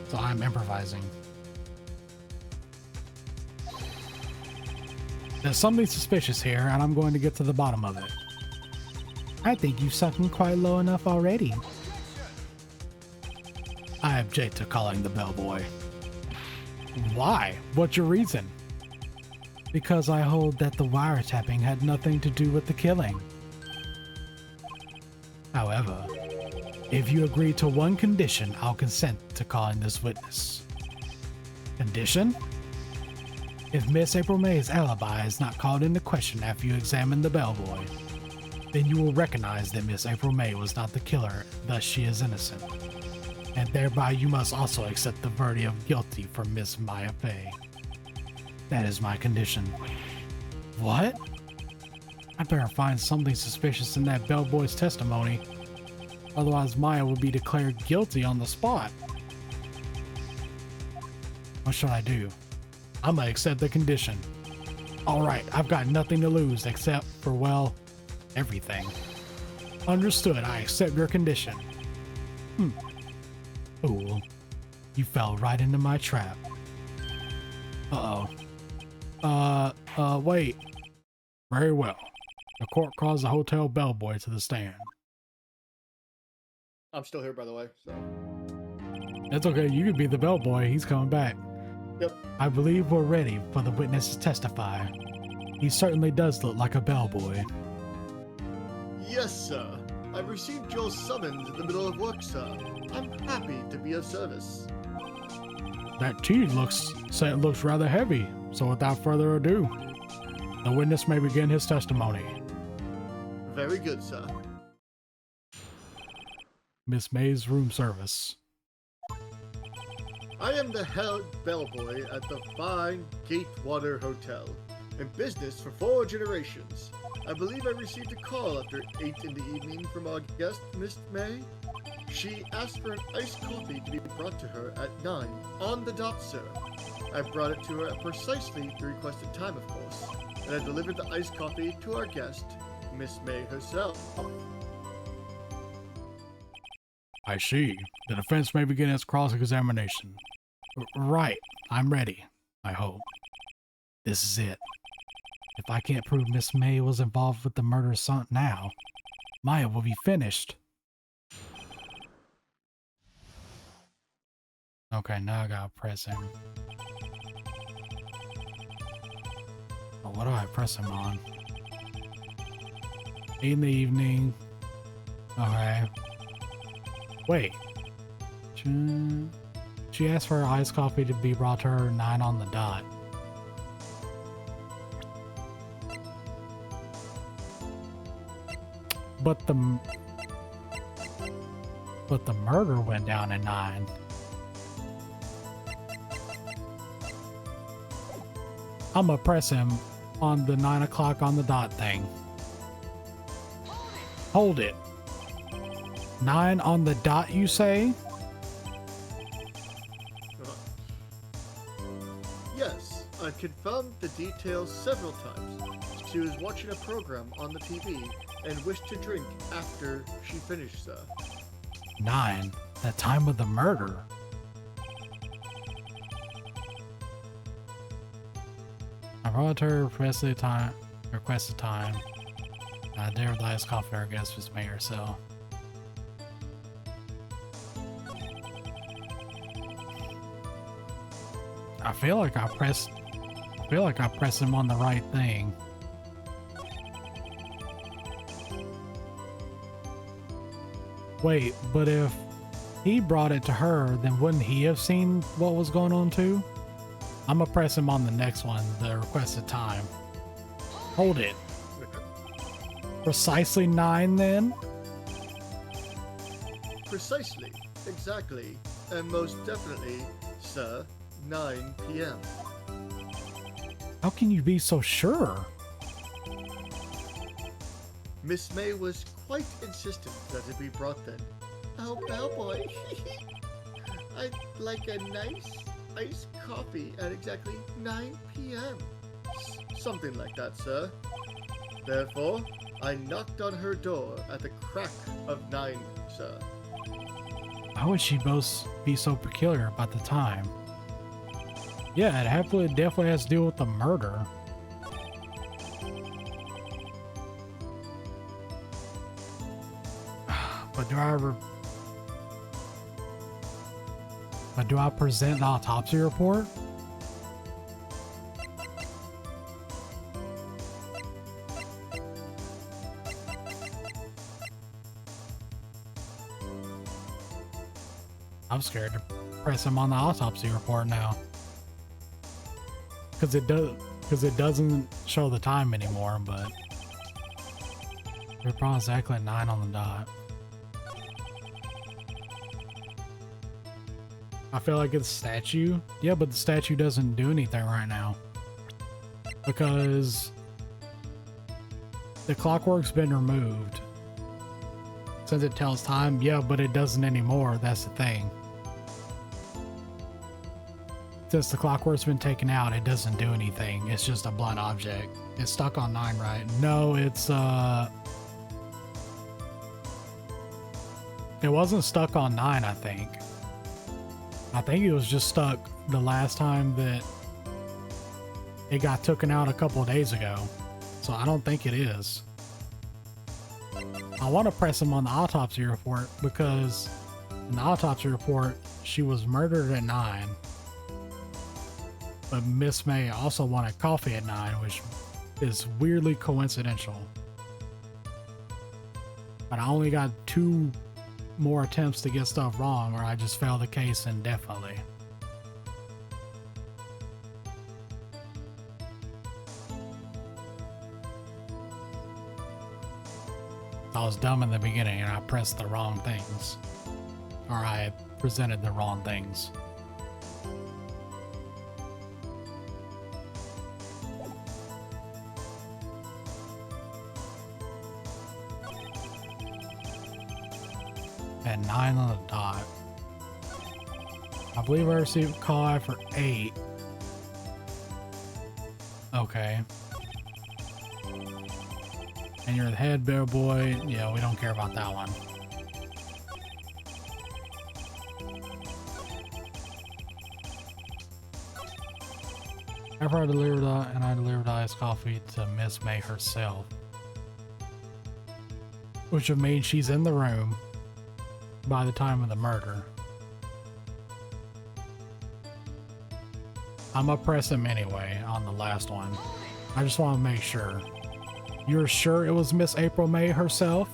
So I'm improvising. There's something suspicious here, and I'm going to get to the bottom of it. I think you've sunk in quite low enough already. I object to calling the bellboy. Why? What's your reason? Because I hold that the wiretapping had nothing to do with the killing. However, if you agree to one condition, I'll consent to calling this witness. Condition? If Miss April May's alibi is not called into question after you examine the bellboy, then you will recognize that Miss April May was not the killer, thus she is innocent. And thereby you must also accept the verdict of guilty for Miss Maya Fey. That is my condition. What? I better find something suspicious in that bellboy's testimony. Otherwise, Maya will be declared guilty on the spot. What should I do? I'm gonna accept the condition. Alright, I've got nothing to lose except for, well, everything. Understood, I accept your condition. Fool. You fell right into my trap. Wait. Very well. The court calls the hotel bellboy to the stand. I'm still here, by the way, so. That's okay, you could be the bellboy, he's coming back. Yep. I believe we're ready for the witness to testify. He certainly does look like a bellboy. Yes, sir. I've received your summons in the middle of work, sir. I'm happy to be of service. That tea looks rather heavy, so without further ado, the witness may begin his testimony. Very good, sir. Miss May's room service. I am the head bellboy at the fine Gatewater Hotel, in business for 4 generations. I believe I received a call after 8 in the evening from our guest, Miss May. She asked for an iced coffee to be brought to her at 9, on the dot, sir. I brought it to her at precisely the requested time, of course, and I delivered the iced coffee to our guest, Miss May herself. I see. The defense may begin its cross-examination. Right. I'm ready. I hope. This is it. If I can't prove Miss May was involved with the murder now, Maya will be finished. Okay, now I gotta press him. Oh, what do I press him on? In the evening. Alright. Wait. She asked for her iced coffee to be brought to her 9 on the dot. But the murder went down at 9. I'ma press him on the 9 o'clock on the dot thing. Hold it. 9 on the dot, you say? Yes, I've confirmed the details several times. She was watching a program on the TV and wished to drink after she finished, sir. 9? The time of the murder? I brought her requested time. I dare the iced coffee our guest was made herself. I feel like I pressed him on the right thing. Wait, but if he brought it to her, then wouldn't he have seen what was going on too? I'm gonna press him on the next one, the requested time. Hold it. Precisely 9 then? Precisely, exactly, and most definitely, sir, 9 p.m. How can you be so sure? Miss May was quite insistent that it be brought then. Oh, bellboy, I'd like a nice iced coffee at exactly 9 p.m. Something like that, sir. Therefore, I knocked on her door at the crack of 9, sir. Why would she both be so peculiar about the time? Yeah, it definitely has to do with the murder. But do I present the autopsy report? I'm scared to press him on the autopsy report now. Because it doesn't show the time anymore, but we're probably exactly at 9 on the dot. I feel like it's a statue. Yeah, but the statue doesn't do anything right now. because the clockwork's been removed. Since it tells time, yeah, but it doesn't anymore. That's the thing. Since the clockwork's been taken out, it doesn't do anything. It's just a blunt object. It's stuck on 9, right? No, it's it wasn't stuck on 9, I think. I think it was just stuck the last time that it got taken out a couple of days ago. So I don't think it is. I want to press him on the autopsy report because in the autopsy report, she was murdered at 9. But Miss May also wanted coffee at 9, which is weirdly coincidental. But I only got 2 more attempts to get stuff wrong, or I just failed the case indefinitely. I was dumb in the beginning and I pressed the wrong things. Or I presented the wrong things. At 9 on the dot. I believe I received a call after 8. Okay. And you're the head bellboy. Yeah, we don't care about that one. After I delivered iced coffee to Miss May herself. Which would mean she's in the room by the time of the murder. I'm gonna press him anyway on the last one. I just want to make sure. You're sure it was Miss April May herself?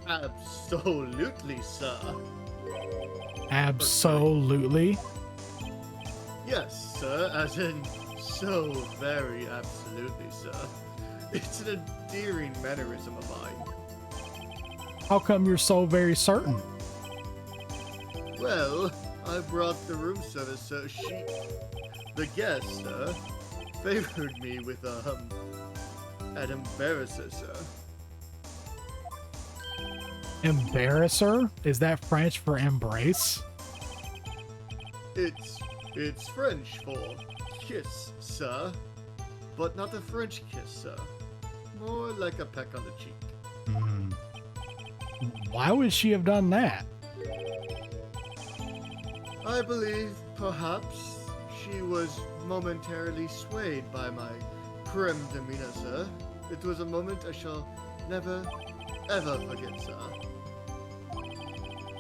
Absolutely, sir. Absolutely? Yes, sir, as in so very absolutely, sir. It's an endearing mannerism of mine. How come you're so very certain? Well, I brought the room service, sir. The guest, sir, favored me with, an embarrasser, sir. Embarrasser? Is that French for embrace? It's French for kiss, sir. But not a French kiss, sir. More like a peck on the cheek. Hmm. Why would she have done that? I believe, perhaps, she was momentarily swayed by my prim demeanor, sir. It was a moment I shall never, ever forget, sir.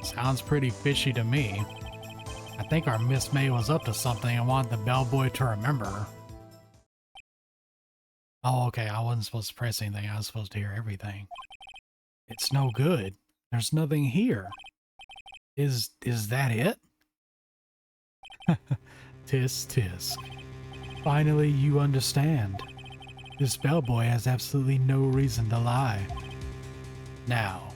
Sounds pretty fishy to me. I think our Miss May was up to something and wanted the bellboy to remember her. Oh, okay, I wasn't supposed to press anything. I was supposed to hear everything. It's no good. There's nothing here. Is that it? Tisk tisk. Finally, you understand. This bellboy has absolutely no reason to lie. Now,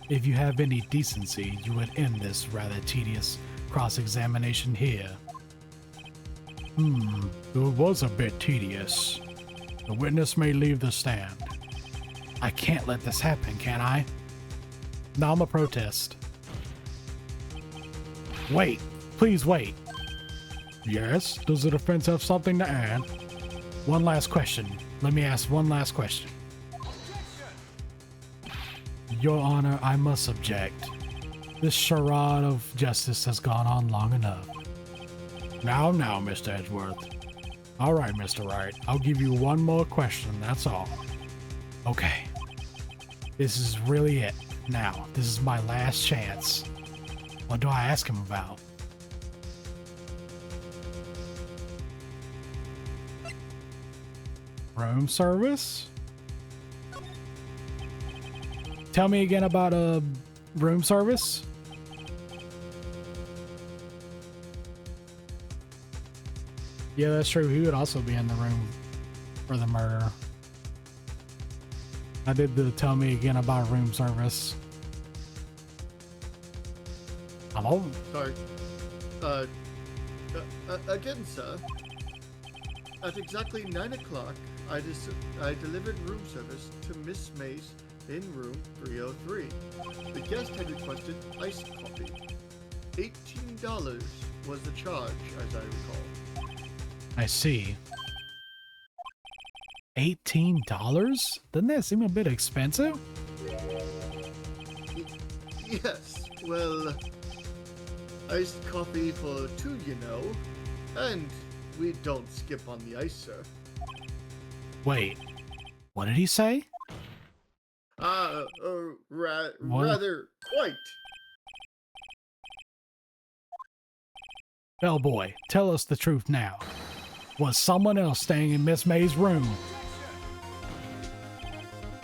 if you have any decency, you would end this rather tedious cross-examination here. It was a bit tedious. The witness may leave the stand. I can't let this happen, can I? Now I'm a protest. Wait, please wait. Yes, does the defense have something to add? One last question. Let me ask one last question. Your Honor, I must object. This charade of justice has gone on long enough. Now, Mr. Edgeworth. All right, Mr. Wright. I'll give you one more question, that's all. Okay. This is really it. Now, this is my last chance. What do I ask him about? Room service? Tell me again about room service? Yeah, that's true. He would also be in the room for the murder. I did the tell me again about room service. Hello? Sorry. Again, sir. At exactly 9 o'clock, I delivered room service to Miss Mays in room 303. The guest had requested iced coffee. $18 was the charge, as I recall. I see. $18? Doesn't that seem a bit expensive? Yes, well, iced coffee for two, you know. And we don't skip on the ice, sir. Wait, what did he say? Rather, quite. Bellboy, tell us the truth now. Was someone else staying in Miss May's room?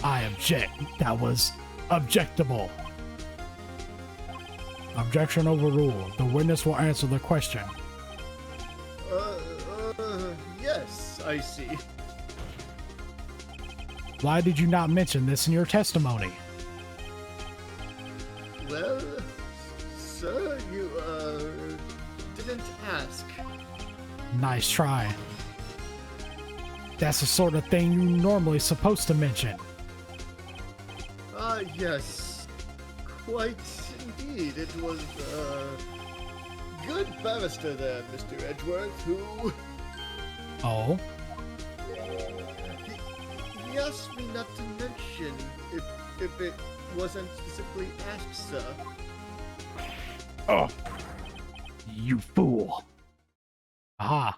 I object. That was objectable. Objection overruled. The witness will answer the question. Yes, I see. Why did you not mention this in your testimony? Well, sir, you, didn't ask. Nice try. That's the sort of thing you're normally supposed to mention. Yes. Quite indeed. It was, good barrister there, Mr. Edgeworth, who... Oh? He asked me not to mention if it wasn't specifically asked, sir. Oh! You fool! Aha!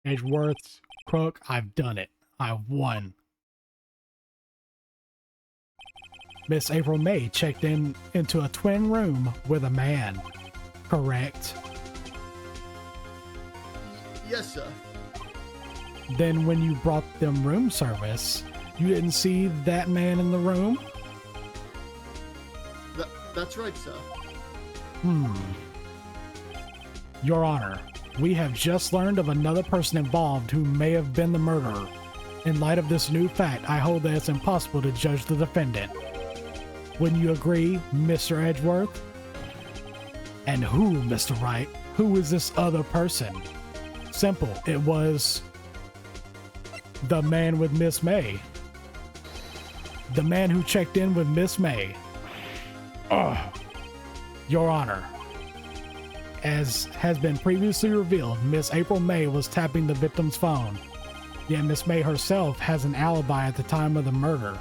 Edgeworth, Crook, I've done it. I've won. Miss April May checked into a twin room with a man. Correct. Yes, sir. Then when you brought them room service, you didn't see that man in the room? That's right, sir. Your Honor, we have just learned of another person involved who may have been the murderer. In light of this new fact, I hold that it's impossible to judge the defendant. Wouldn't you agree, Mr. Edgeworth? And who, Mr. Wright? Who is this other person? Simple. It was the man with Miss May. The man who checked in with Miss May. Your Honor, as has been previously revealed, Miss April May was tapping the victim's phone. Yet Miss May herself has an alibi at the time of the murder.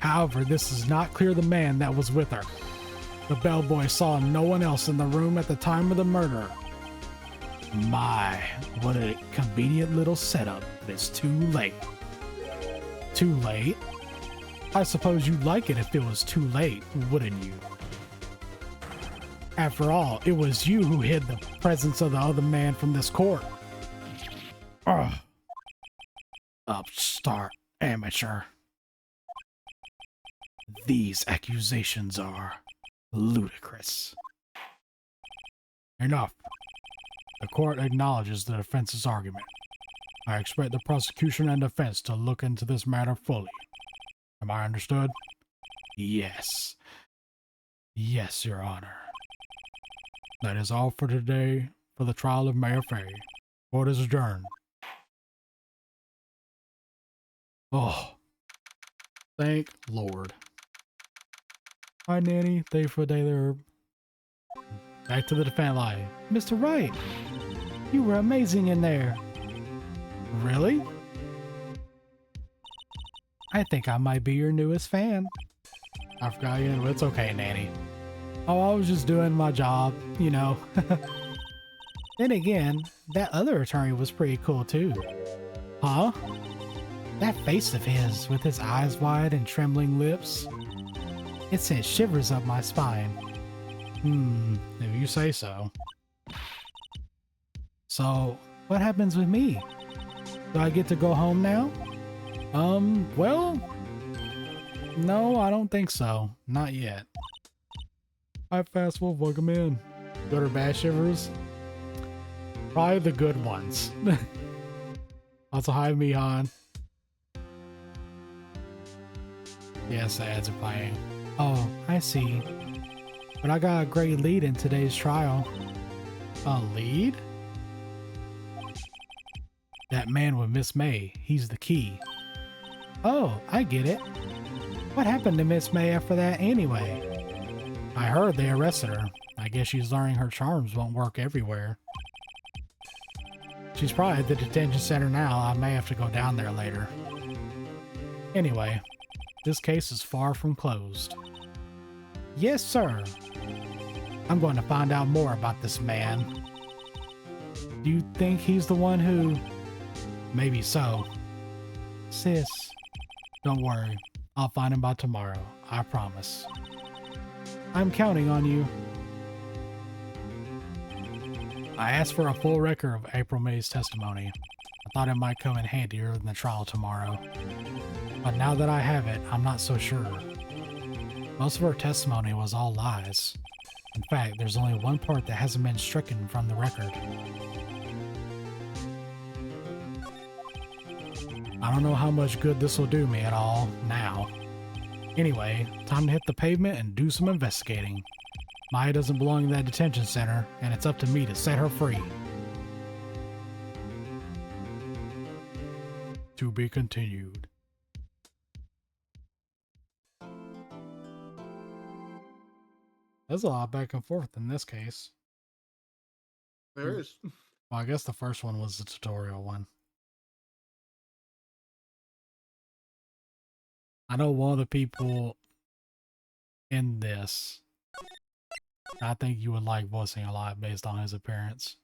However, this does not clear the man that was with her. The bellboy saw no one else in the room at the time of the murder. My, what a convenient little setup, but it's too late. Too late? I suppose you'd like it if it was too late, wouldn't you? After all, it was you who hid the presence of the other man from this court. Ugh. Upstart amateur. These accusations are ludicrous. Enough. The court acknowledges the defense's argument. I expect the prosecution and defense to look into this matter fully. Am I understood? Yes. Yes, Your Honor. That is all for today for the trial of Mayor Fay. Court is adjourned. Oh. Thank Lord. Hi, Nanny. Thank you for the daily herb. Back to the defense line. Mr. Wright, you were amazing in there. Really? I think I might be your newest fan. I forgot you. It's okay, Nanny. Oh, I was just doing my job, you know. Then again, that other attorney was pretty cool too. Huh? That face of his with his eyes wide and trembling lips. It sent shivers up my spine. If you say so. So, what happens with me? Do I get to go home now? Well, no, I don't think so. Not yet. Hi, Fast Wolf, welcome in. Good or bad shivers? Probably the good ones. Also, hi, Mihan. Yes, ads are playing. Oh, I see. But I got a great lead in today's trial. A lead? That man with Miss May, he's the key. Oh, I get it. What happened to Miss May after that anyway? I heard they arrested her. I guess she's learning her charms won't work everywhere. She's probably at the detention center now. I may have to go down there later. Anyway, this case is far from closed. Yes, sir. I'm going to find out more about this man. Do you think he's the one who... Maybe so. Sis, don't worry. I'll find him by tomorrow. I promise. I'm counting on you. I asked for a full record of April May's testimony. I thought it might come in handier than the trial tomorrow. But now that I have it, I'm not so sure. Most of her testimony was all lies. In fact, there's only one part that hasn't been stricken from the record. I don't know how much good this will do me at all now. Anyway, time to hit the pavement and do some investigating. Maya doesn't belong in that detention center, and it's up to me to set her free. To be continued. There's a lot back and forth in this case. There is. Well, I guess the first one was the tutorial one. I know one of the people in this, I think you would like voicing a lot based on his appearance.